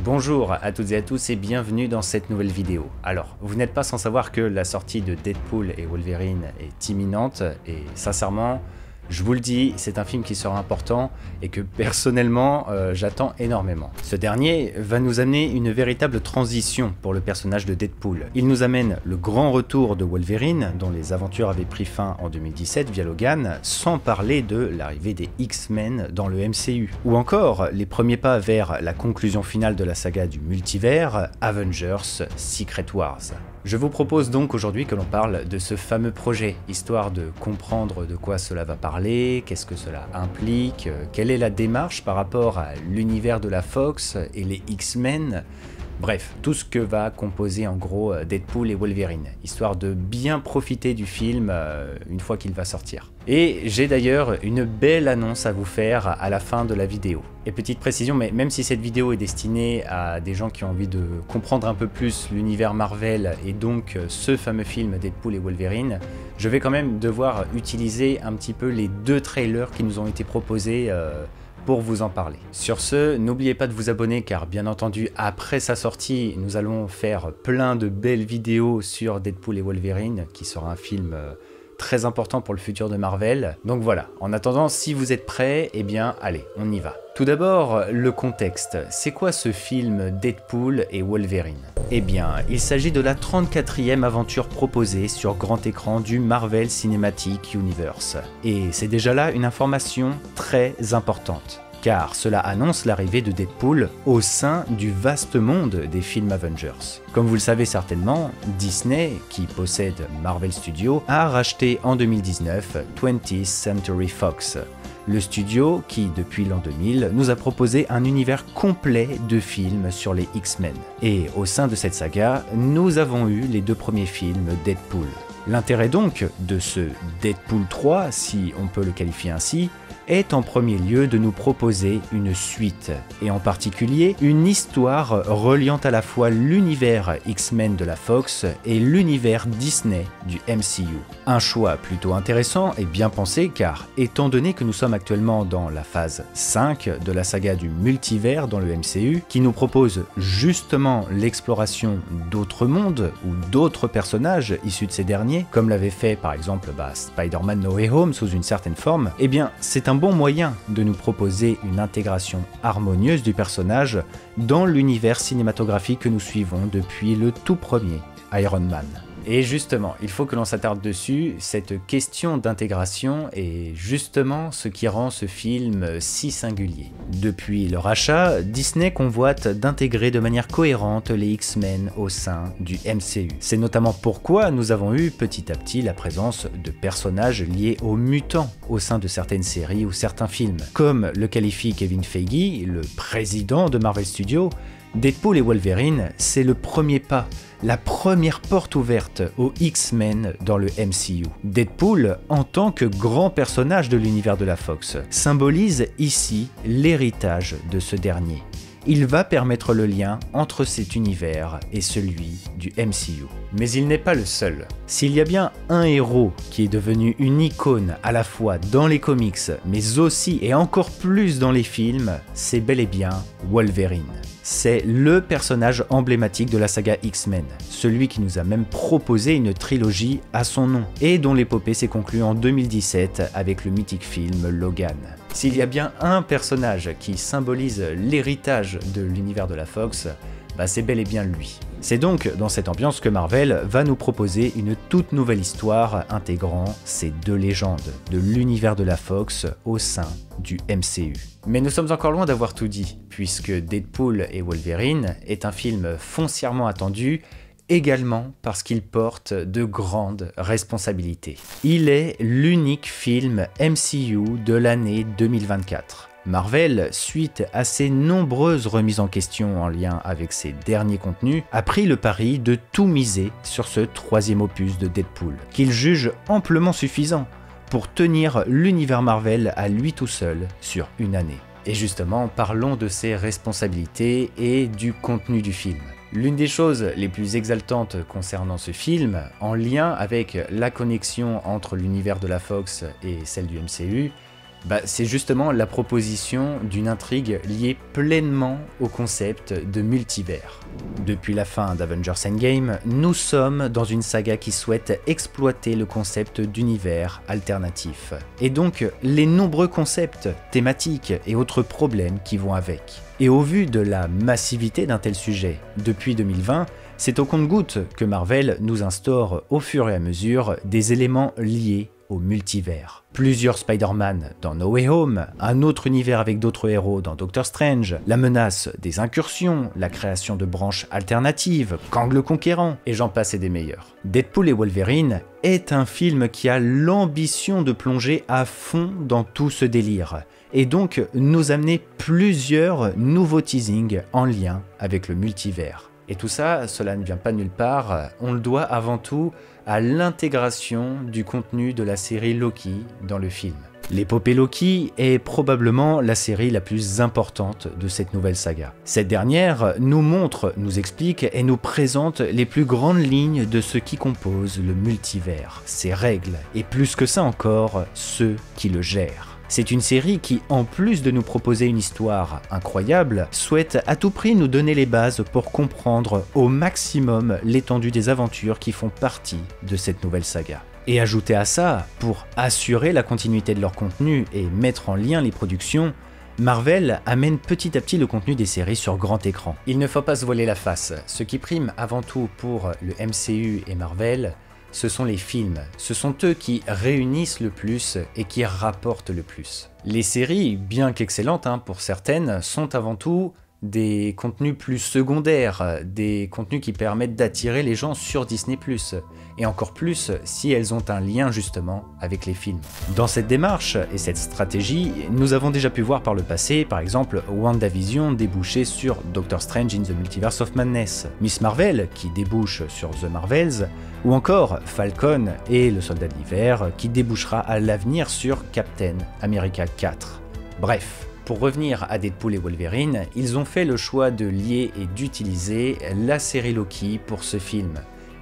Bonjour à toutes et à tous et bienvenue dans cette nouvelle vidéo. Alors, vous n'êtes pas sans savoir que la sortie de Deadpool et Wolverine est imminente et sincèrement, je vous le dis, c'est un film qui sera important et que personnellement, j'attends énormément. Ce dernier va nous amener une véritable transition pour le personnage de Deadpool. Il nous amène le grand retour de Wolverine, dont les aventures avaient pris fin en 2017 via Logan, sans parler de l'arrivée des X-Men dans le MCU. Ou encore, les premiers pas vers la conclusion finale de la saga du multivers, Avengers Secret Wars. Je vous propose donc aujourd'hui que l'on parle de ce fameux projet, histoire de comprendre de quoi cela va parler, qu'est-ce que cela implique, quelle est la démarche par rapport à l'univers de la Fox et les X-Men. Bref, tout ce que va composer en gros Deadpool et Wolverine, histoire de bien profiter du film une fois qu'il va sortir. Et j'ai d'ailleurs une belle annonce à vous faire à la fin de la vidéo. Et petite précision, mais même si cette vidéo est destinée à des gens qui ont envie de comprendre un peu plus l'univers Marvel et donc ce fameux film Deadpool et Wolverine, je vais quand même devoir utiliser un petit peu les deux trailers qui nous ont été proposés pour vous en parler. Sur ce, n'oubliez pas de vous abonner car bien entendu après sa sortie, nous allons faire plein de belles vidéos sur Deadpool et Wolverine qui sera un film très important pour le futur de Marvel. Donc voilà, en attendant, si vous êtes prêts, eh bien allez, on y va. Tout d'abord, le contexte. C'est quoi ce film Deadpool et Wolverine? Eh bien, il s'agit de la 34e aventure proposée sur grand écran du Marvel Cinematic Universe. Et c'est déjà là une information très importante, car cela annonce l'arrivée de Deadpool au sein du vaste monde des films Avengers. Comme vous le savez certainement, Disney, qui possède Marvel Studios, a racheté en 2019 20th Century Fox, le studio qui, depuis l'an 2000, nous a proposé un univers complet de films sur les X-Men. Et au sein de cette saga, nous avons eu les deux premiers films Deadpool. L'intérêt donc de ce Deadpool 3, si on peut le qualifier ainsi, est en premier lieu de nous proposer une suite, et en particulier une histoire reliant à la fois l'univers X-Men de la Fox et l'univers Disney du MCU. Un choix plutôt intéressant et bien pensé car, étant donné que nous sommes actuellement dans la phase 5 de la saga du multivers dans le MCU, qui nous propose justement l'exploration d'autres mondes ou d'autres personnages issus de ces derniers, comme l'avait fait par exemple Spider-Man No Way Home sous une certaine forme, eh bien c'est un bon moyen de nous proposer une intégration harmonieuse du personnage dans l'univers cinématographique que nous suivons depuis le tout premier Iron Man. Et justement, il faut que l'on s'attarde dessus, cette question d'intégration est justement ce qui rend ce film si singulier. Depuis le rachat, Disney convoite d'intégrer de manière cohérente les X-Men au sein du MCU. C'est notamment pourquoi nous avons eu petit à petit la présence de personnages liés aux mutants au sein de certaines séries ou certains films. Comme le qualifie Kevin Feige, le président de Marvel Studios, Deadpool et Wolverine, c'est le premier pas, la première porte ouverte aux X-Men dans le MCU. Deadpool, en tant que grand personnage de l'univers de la Fox, symbolise ici l'héritage de ce dernier. Il va permettre le lien entre cet univers et celui du MCU. Mais il n'est pas le seul. S'il y a bien un héros qui est devenu une icône à la fois dans les comics, mais aussi et encore plus dans les films, c'est bel et bien Wolverine. C'est le personnage emblématique de la saga X-Men, celui qui nous a même proposé une trilogie à son nom, et dont l'épopée s'est conclue en 2017 avec le mythique film Logan. S'il y a bien un personnage qui symbolise l'héritage de l'univers de la Fox, c'est bel et bien lui. C'est donc dans cette ambiance que Marvel va nous proposer une toute nouvelle histoire intégrant ces deux légendes de l'univers de la Fox au sein du MCU. Mais nous sommes encore loin d'avoir tout dit, puisque Deadpool et Wolverine est un film foncièrement attendu, également parce qu'il porte de grandes responsabilités. Il est l'unique film MCU de l'année 2024. Marvel, suite à ses nombreuses remises en question en lien avec ses derniers contenus, a pris le pari de tout miser sur ce troisième opus de Deadpool, qu'il juge amplement suffisant pour tenir l'univers Marvel à lui tout seul sur une année. Et justement, parlons de ses responsabilités et du contenu du film. L'une des choses les plus exaltantes concernant ce film, en lien avec la connexion entre l'univers de la Fox et celle du MCU, C'est justement la proposition d'une intrigue liée pleinement au concept de multivers. Depuis la fin d'Avengers Endgame, nous sommes dans une saga qui souhaite exploiter le concept d'univers alternatif, et donc les nombreux concepts, thématiques et autres problèmes qui vont avec. Et au vu de la massivité d'un tel sujet, depuis 2020, c'est au compte-gouttes que Marvel nous instaure au fur et à mesure des éléments liés au multivers. Plusieurs Spider-Man dans No Way Home, un autre univers avec d'autres héros dans Doctor Strange, la menace des incursions, la création de branches alternatives, Kang le Conquérant, et j'en passe et des meilleurs. Deadpool et Wolverine est un film qui a l'ambition de plonger à fond dans tout ce délire, et donc nous amener plusieurs nouveaux teasings en lien avec le multivers. Et tout ça, cela ne vient pas de nulle part, on le doit avant tout à l'intégration du contenu de la série Loki dans le film. L'épopée Loki est probablement la série la plus importante de cette nouvelle saga. Cette dernière nous montre, nous explique et nous présente les plus grandes lignes de ce qui compose le multivers, ses règles, et plus que ça encore, ceux qui le gèrent. C'est une série qui, en plus de nous proposer une histoire incroyable, souhaite à tout prix nous donner les bases pour comprendre au maximum l'étendue des aventures qui font partie de cette nouvelle saga. Et ajouter à ça, pour assurer la continuité de leur contenu et mettre en lien les productions, Marvel amène petit à petit le contenu des séries sur grand écran. Il ne faut pas se voiler la face, ce qui prime avant tout pour le MCU et Marvel, ce sont les films, ce sont eux qui réunissent le plus et qui rapportent le plus. Les séries, bien qu'excellentes pour certaines, sont avant tout des contenus plus secondaires, des contenus qui permettent d'attirer les gens sur Disney+, et encore plus si elles ont un lien justement avec les films. Dans cette démarche et cette stratégie, nous avons déjà pu voir par le passé, par exemple, WandaVision déboucher sur Doctor Strange in the Multiverse of Madness, Miss Marvel qui débouche sur The Marvels, ou encore Falcon et le Soldat de l'Hiver qui débouchera à l'avenir sur Captain America 4. Bref. Pour revenir à Deadpool et Wolverine, ils ont fait le choix de lier et d'utiliser la série Loki pour ce film.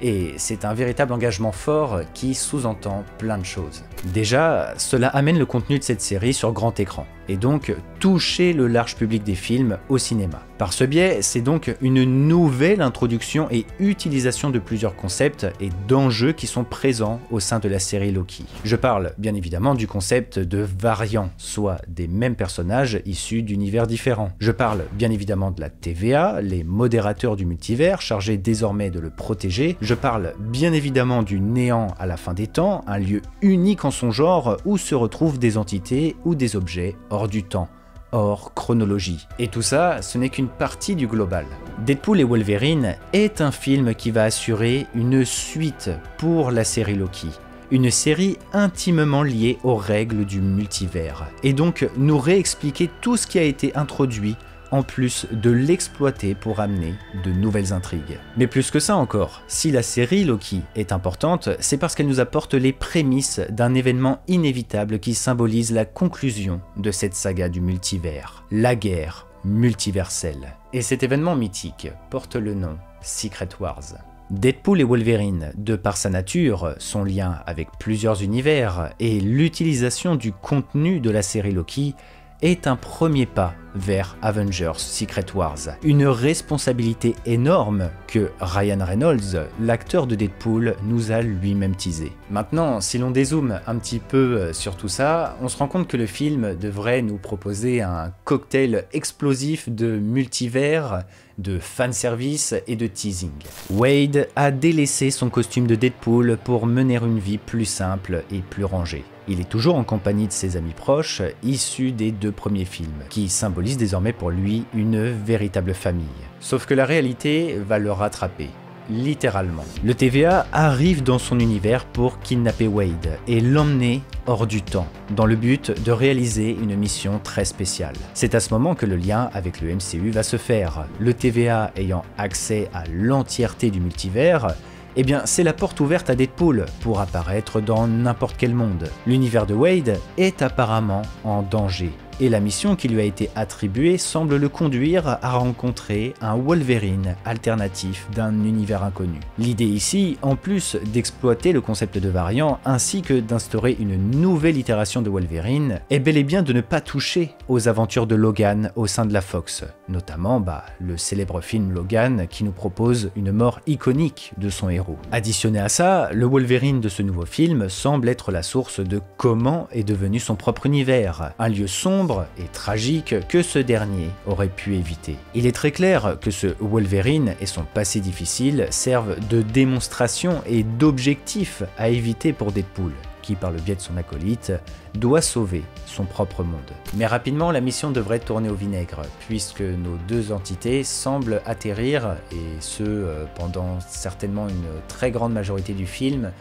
Et c'est un véritable engagement fort qui sous-entend plein de choses. Déjà, cela amène le contenu de cette série sur grand écran, et donc toucher le large public des films au cinéma. Par ce biais, c'est donc une nouvelle introduction et utilisation de plusieurs concepts et d'enjeux qui sont présents au sein de la série Loki. Je parle bien évidemment du concept de variants, soit des mêmes personnages issus d'univers différents. Je parle bien évidemment de la TVA, les modérateurs du multivers chargés désormais de le protéger. Je parle bien évidemment du néant à la fin des temps, un lieu unique en son genre où se retrouvent des entités ou des objets hors du temps, hors chronologie. Et tout ça, ce n'est qu'une partie du global. Deadpool et Wolverine est un film qui va assurer une suite pour la série Loki. Une série intimement liée aux règles du multivers, et donc nous réexpliquer tout ce qui a été introduit en plus de l'exploiter pour amener de nouvelles intrigues. Mais plus que ça encore, si la série Loki est importante, c'est parce qu'elle nous apporte les prémices d'un événement inévitable qui symbolise la conclusion de cette saga du multivers, la guerre multiverselle. Et cet événement mythique porte le nom Secret Wars. Deadpool et Wolverine, de par sa nature, son lien avec plusieurs univers et l'utilisation du contenu de la série Loki, est un premier pas vers Avengers Secret Wars. Une responsabilité énorme que Ryan Reynolds, l'acteur de Deadpool, nous a lui-même teasé. Maintenant, si l'on dézoome un petit peu sur tout ça, on se rend compte que le film devrait nous proposer un cocktail explosif de multivers, de fanservice et de teasing. Wade a délaissé son costume de Deadpool pour mener une vie plus simple et plus rangée. Il est toujours en compagnie de ses amis proches, issus des 2 premiers films, qui symbolisent désormais pour lui une véritable famille. Sauf que la réalité va le rattraper, littéralement. Le TVA arrive dans son univers pour kidnapper Wade et l'emmener hors du temps, dans le but de réaliser une mission très spéciale. C'est à ce moment que le lien avec le MCU va se faire. Le TVA ayant accès à l'entièreté du multivers, eh bien c'est la porte ouverte à Deadpool pour apparaître dans n'importe quel monde. L'univers de Wade est apparemment en danger, et la mission qui lui a été attribuée semble le conduire à rencontrer un Wolverine alternatif d'un univers inconnu. L'idée ici, en plus d'exploiter le concept de variant ainsi que d'instaurer une nouvelle itération de Wolverine, est bel et bien de ne pas toucher aux aventures de Logan au sein de la Fox, notamment le célèbre film Logan qui nous propose une mort iconique de son héros. Additionné à ça, le Wolverine de ce nouveau film semble être la source de comment est devenu son propre univers, un lieu sombre et tragique que ce dernier aurait pu éviter. Il est très clair que ce Wolverine et son passé difficile servent de démonstration et d'objectif à éviter pour Deadpool, qui par le biais de son acolyte doit sauver son propre monde. Mais rapidement, la mission devrait tourner au vinaigre, puisque nos deux entités semblent atterrir, et ce pendant certainement une très grande majorité du film,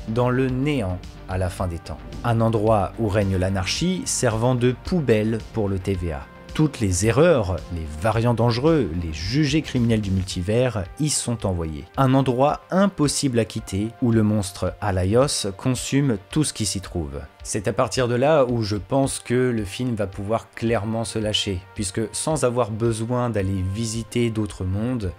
dans le néant à la fin des temps. Un endroit où règne l'anarchie, servant de poubelle pour le TVA. Toutes les erreurs, les variants dangereux, les jugés criminels du multivers y sont envoyés. Un endroit impossible à quitter où le monstre Alaios consume tout ce qui s'y trouve. C'est à partir de là où je pense que le film va pouvoir clairement se lâcher, puisque sans avoir besoin d'aller visiter d'autres mondes,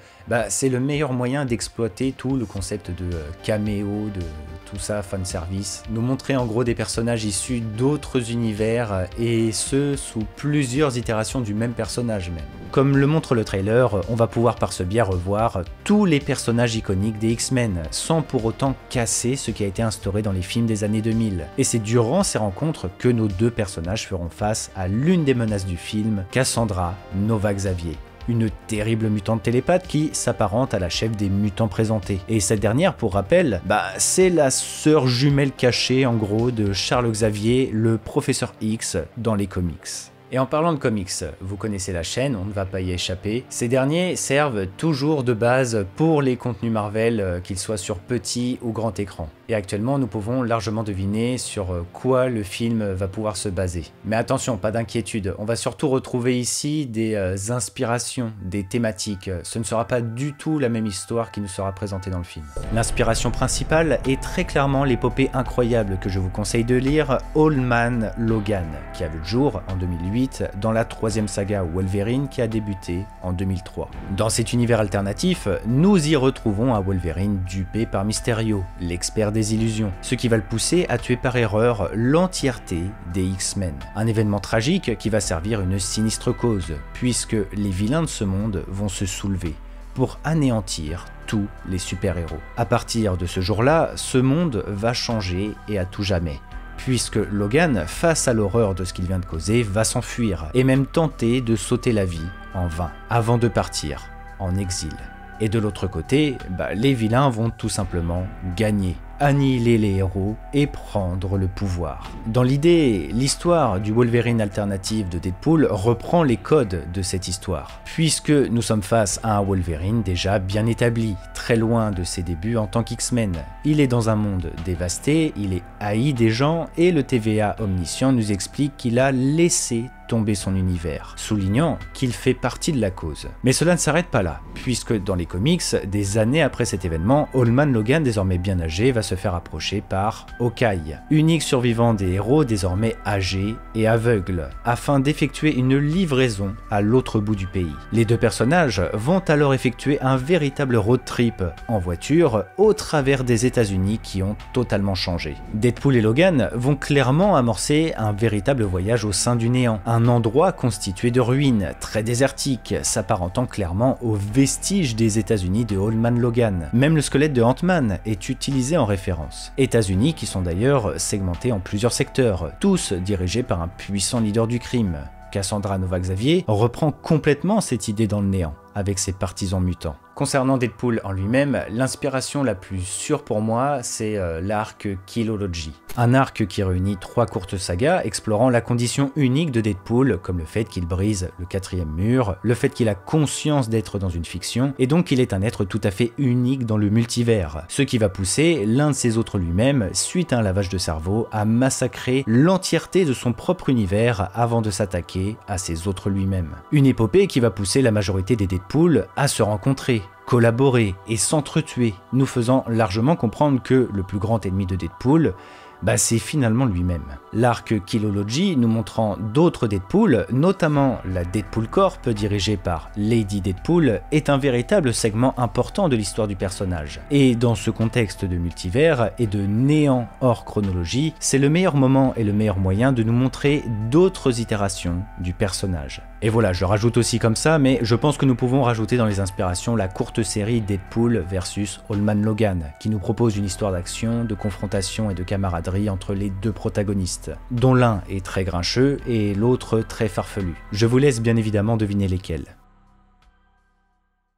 c'est le meilleur moyen d'exploiter tout le concept de caméo, de tout ça, fanservice, nous montrer en gros des personnages issus d'autres univers, et ce, sous plusieurs itérations du même personnage même. Comme le montre le trailer, on va pouvoir par ce biais revoir tous les personnages iconiques des X-Men, sans pour autant casser ce qui a été instauré dans les films des années 2000. Et c'est durant ces rencontres que nos deux personnages feront face à l'une des menaces du film, Cassandra Nova Xavier. Une terrible mutante télépathe qui s'apparente à la chef des mutants présentés. Et cette dernière, pour rappel, c'est la sœur jumelle cachée en gros de Charles Xavier, le professeur X dans les comics. Et en parlant de comics, vous connaissez la chaîne, on ne va pas y échapper. Ces derniers servent toujours de base pour les contenus Marvel, qu'ils soient sur petit ou grand écran. Et actuellement, nous pouvons largement deviner sur quoi le film va pouvoir se baser. Mais attention, pas d'inquiétude, on va surtout retrouver ici des inspirations, des thématiques. Ce ne sera pas du tout la même histoire qui nous sera présentée dans le film. L'inspiration principale est très clairement l'épopée incroyable que je vous conseille de lire, Old Man Logan, qui a vu le jour en 2008 dans la troisième saga Wolverine qui a débuté en 2003. Dans cet univers alternatif, nous y retrouvons un Wolverine dupé par Mysterio, l'expert des illusions, ce qui va le pousser à tuer par erreur l'entièreté des X-Men. Un événement tragique qui va servir une sinistre cause, puisque les vilains de ce monde vont se soulever pour anéantir tous les super-héros. À partir de ce jour-là, ce monde va changer et à tout jamais, puisque Logan, face à l'horreur de ce qu'il vient de causer, va s'enfuir et même tenter de sauter la vie en vain, avant de partir en exil. Et de l'autre côté, les vilains vont tout simplement gagner, annihiler les héros et prendre le pouvoir. Dans l'idée, l'histoire du Wolverine alternatif de Deadpool reprend les codes de cette histoire, puisque nous sommes face à un Wolverine déjà bien établi, très loin de ses débuts en tant qu'X-Men. Il est dans un monde dévasté, il est haï des gens, et le TVA omniscient nous explique qu'il a laissé tomber son univers, soulignant qu'il fait partie de la cause. Mais cela ne s'arrête pas là, puisque dans les comics, des années après cet événement, Old Man Logan, désormais bien âgé, va se faire approcher par Hawkeye, unique survivant des héros désormais âgés et aveugles, afin d'effectuer une livraison à l'autre bout du pays. Les deux personnages vont alors effectuer un véritable road trip en voiture au travers des États-Unis qui ont totalement changé. Deadpool et Logan vont clairement amorcer un véritable voyage au sein du néant, un endroit constitué de ruines, très désertique, s'apparentant clairement aux vestiges des États-Unis de Old Man Logan. Même le squelette de Ant-Man est utilisé en référence. États-Unis qui sont d'ailleurs segmentés en plusieurs secteurs, tous dirigés par un puissant leader du crime. Cassandra Nova Xavier reprend complètement cette idée dans le néant, avec ses partisans mutants. Concernant Deadpool en lui-même, l'inspiration la plus sûre pour moi, c'est l'arc Killology. Un arc qui réunit 3 courtes sagas explorant la condition unique de Deadpool, comme le fait qu'il brise le 4e mur, le fait qu'il a conscience d'être dans une fiction, et donc qu'il est un être tout à fait unique dans le multivers, ce qui va pousser l'un de ses autres lui-même, suite à un lavage de cerveau, à massacrer l'entièreté de son propre univers avant de s'attaquer à ses autres lui-même. Une épopée qui va pousser la majorité des Deadpool à se rencontrer, collaborer et s'entretuer, nous faisant largement comprendre que le plus grand ennemi de Deadpool, Bah c'est finalement lui-même. L'arc Killology nous montrant d'autres Deadpool, notamment la Deadpool Corp dirigée par Lady Deadpool, est un véritable segment important de l'histoire du personnage. Et dans ce contexte de multivers et de néant hors chronologie, c'est le meilleur moment et le meilleur moyen de nous montrer d'autres itérations du personnage. Et voilà, je rajoute aussi comme ça, mais je pense que nous pouvons rajouter dans les inspirations la courte série Deadpool versus Old Man Logan, qui nous propose une histoire d'action, de confrontation et de camaraderie entre les deux protagonistes, dont l'un est très grincheux et l'autre très farfelu. Je vous laisse bien évidemment deviner lesquels.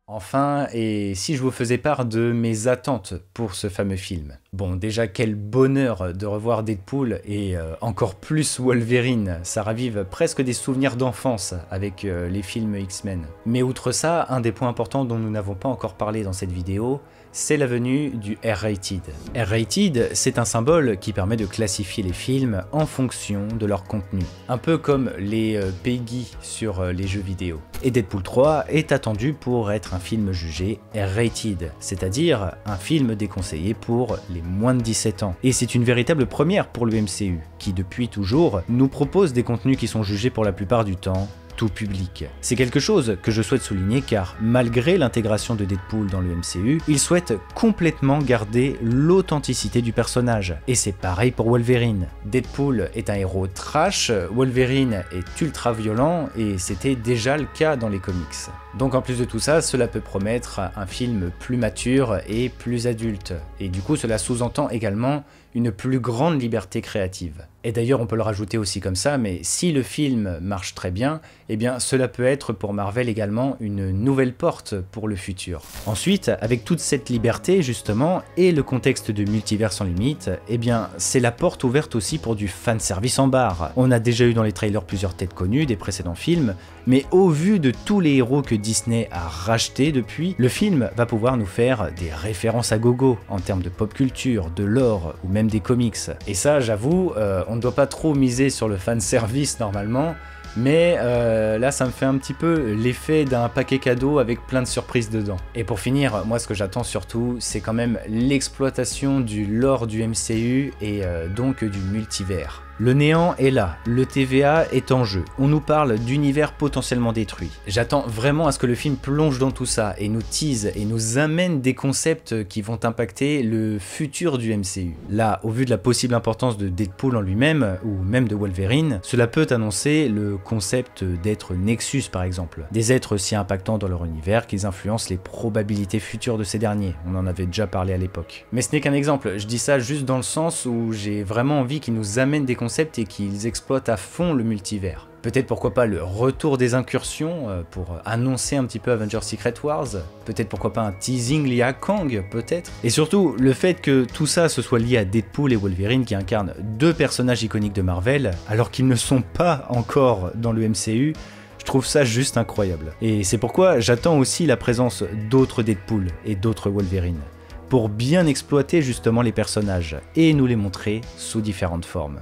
Enfin, et si je vous faisais part de mes attentes pour ce fameux film? Bon, déjà quel bonheur de revoir Deadpool et encore plus Wolverine, ça ravive presque des souvenirs d'enfance avec les films X-Men. Mais outre ça, un des points importants dont nous n'avons pas encore parlé dans cette vidéo, c'est la venue du R-Rated. R-Rated, c'est un symbole qui permet de classifier les films en fonction de leur contenu, un peu comme les PEGI sur les jeux vidéo. Et Deadpool 3 est attendu pour être un film jugé R-Rated, c'est-à-dire un film déconseillé pour les moins de 17 ans. Et c'est une véritable première pour le MCU, qui depuis toujours nous propose des contenus qui sont jugés pour la plupart du temps tout public. C'est quelque chose que je souhaite souligner car malgré l'intégration de Deadpool dans le MCU, il souhaite complètement garder l'authenticité du personnage. Et c'est pareil pour Wolverine. Deadpool est un héros trash, Wolverine est ultra violent et c'était déjà le cas dans les comics. Donc en plus de tout ça, cela peut promettre un film plus mature et plus adulte. Et du coup cela sous-entend également une plus grande liberté créative. Et d'ailleurs on peut le rajouter aussi comme ça, mais si le film marche très bien, eh bien cela peut être pour Marvel également une nouvelle porte pour le futur. Ensuite, avec toute cette liberté justement, et le contexte de multivers sans limite, eh bien c'est la porte ouverte aussi pour du fanservice en barre. On a déjà eu dans les trailers plusieurs têtes connues des précédents films, mais au vu de tous les héros que Disney a rachetés depuis, le film va pouvoir nous faire des références à gogo en termes de pop culture, de lore ou même des comics. Et ça, j'avoue, on ne doit pas trop miser sur le fanservice normalement, mais là ça me fait un petit peu l'effet d'un paquet cadeau avec plein de surprises dedans. Et pour finir, moi ce que j'attends surtout, c'est quand même l'exploitation du lore du MCU et donc du multivers. Le néant est là, le TVA est en jeu, on nous parle d'univers potentiellement détruits. J'attends vraiment à ce que le film plonge dans tout ça et nous tease et nous amène des concepts qui vont impacter le futur du MCU. Là, au vu de la possible importance de Deadpool en lui-même, ou même de Wolverine, cela peut annoncer le concept d'être Nexus par exemple. Des êtres si impactants dans leur univers qu'ils influencent les probabilités futures de ces derniers, on en avait déjà parlé à l'époque. Mais ce n'est qu'un exemple, je dis ça juste dans le sens où j'ai vraiment envie qu'ils nous amènent des concepts et qu'ils exploitent à fond le multivers. Peut-être pourquoi pas le retour des incursions pour annoncer un petit peu Avengers Secret Wars, peut-être pourquoi pas un teasing lié à Kang, peut-être. Et surtout, le fait que tout ça se soit lié à Deadpool et Wolverine qui incarnent deux personnages iconiques de Marvel, alors qu'ils ne sont pas encore dans le MCU, je trouve ça juste incroyable. Et c'est pourquoi j'attends aussi la présence d'autres Deadpool et d'autres Wolverine, pour bien exploiter justement les personnages et nous les montrer sous différentes formes.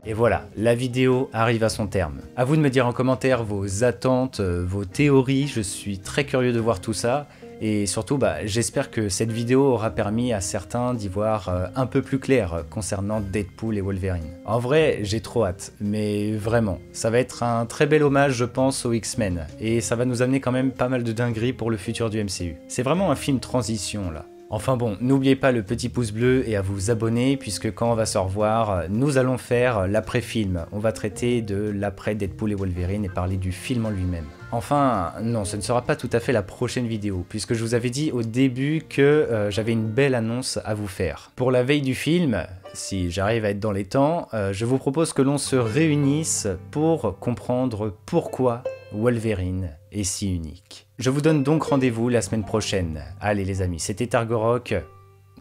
Et voilà, la vidéo arrive à son terme. À vous de me dire en commentaire vos attentes, vos théories, je suis très curieux de voir tout ça. Et surtout, j'espère que cette vidéo aura permis à certains d'y voir un peu plus clair concernant Deadpool et Wolverine. En vrai, j'ai trop hâte, mais vraiment, ça va être un très bel hommage, je pense, aux X-Men. Et ça va nous amener quand même pas mal de dingueries pour le futur du MCU. C'est vraiment un film transition, là. Enfin bon, n'oubliez pas le petit pouce bleu et à vous abonner, puisque quand on va se revoir, nous allons faire l'après-film. On va traiter de l'après Deadpool et Wolverine et parler du film en lui-même. Enfin, non, ce ne sera pas tout à fait la prochaine vidéo, puisque je vous avais dit au début que j'avais une belle annonce à vous faire. Pour la veille du film, si j'arrive à être dans les temps, je vous propose que l'on se réunisse pour comprendre pourquoi Wolverine est si unique. Je vous donne donc rendez-vous la semaine prochaine. Allez les amis, c'était Targorock,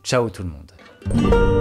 ciao tout le monde.